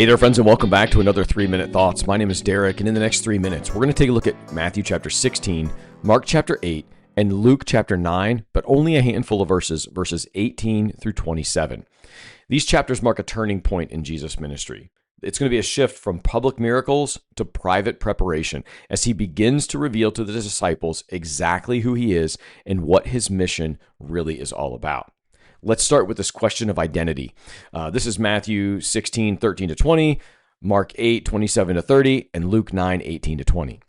Hey there, friends, and welcome back to another 3-Minute Thoughts. My name is Derek, and in the next 3 minutes, we're going to take a look at Matthew chapter 16, Mark chapter 8, and Luke chapter 9, but only a handful of verses 18 through 27. These chapters mark a turning point in Jesus' ministry. It's going to be a shift from public miracles to private preparation as he begins to reveal to the disciples exactly who he is and what his mission really is all about. Let's start with this question of identity. This is Matthew 16, 13 to 20, Mark 8, 27 to 30, and Luke 9, 18 to 20.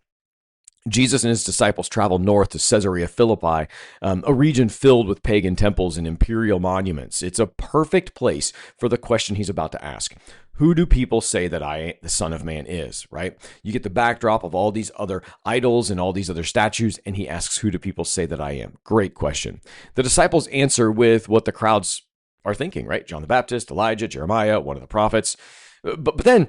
Jesus and his disciples traveled north to Caesarea Philippi, a region filled with pagan temples and imperial monuments. It's a perfect place for the question he's about to ask. Who do people say that I, the Son of Man, is, right? You get the backdrop of all these other idols and all these other statues, and he asks, who do people say that I am? Great question. The disciples answer with what the crowds are thinking, right? John the Baptist, Elijah, Jeremiah, one of the prophets. But then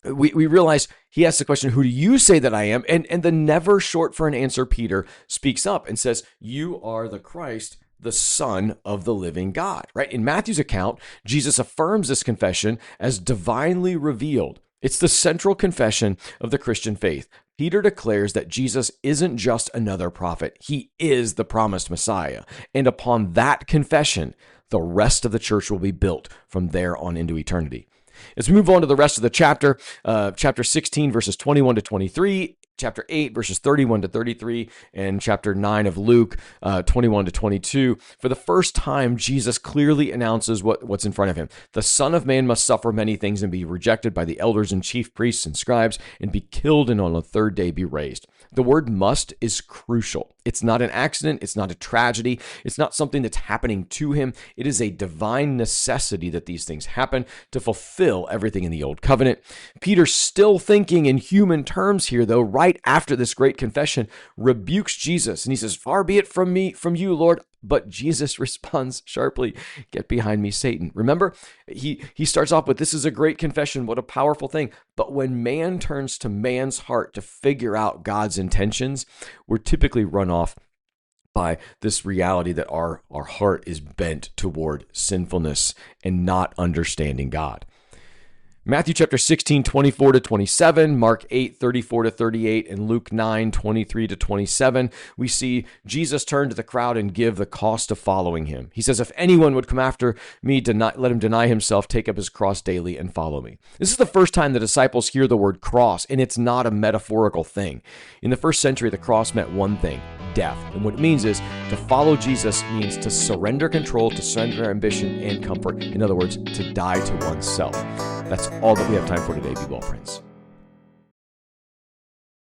we realize he asks the question, who do you say that I am? And the never short for an answer Peter speaks up and says, you are the Christ, the Son of the living God, right? In Matthew's account, Jesus affirms this confession as divinely revealed. It's the central confession of the Christian faith. Peter declares that Jesus isn't just another prophet. He is the promised Messiah. And upon that confession, the rest of the church will be built from there on into eternity. As we move on to the rest of the chapter, chapter 16, verses 21 to 23, chapter 8, verses 31 to 33, and chapter 9 of Luke, 21 to 22. For the first time, Jesus clearly announces what's in front of him. The Son of Man must suffer many things and be rejected by the elders and chief priests and scribes and be killed and on the third day be raised. The word must is crucial. It's not an accident. It's not a tragedy. It's not something that's happening to him. It is a divine necessity that these things happen to fulfill everything in the old covenant. Peter's still thinking in human terms here, though, right after this great confession, rebukes Jesus. And he says, far be it from you, Lord. But Jesus responds sharply, get behind me, Satan. Remember, he starts off with, this is a great confession. What a powerful thing. But when man turns to man's heart to figure out God's intentions, we're typically run off by this reality that our heart is bent toward sinfulness and not understanding God. Matthew chapter 16, 24 to 27, Mark 8, 34 to 38, and Luke 9, 23 to 27, we see Jesus turn to the crowd and give the cost of following him. He says, if anyone would come after me, let him deny himself, take up his cross daily, and follow me. This is the first time the disciples hear the word cross, and it's not a metaphorical thing. In the first century, the cross meant one thing, death. And what it means is to follow Jesus means to surrender control, to surrender ambition and comfort. In other words, to die to oneself. That's all that we have time for today. Be well, friends.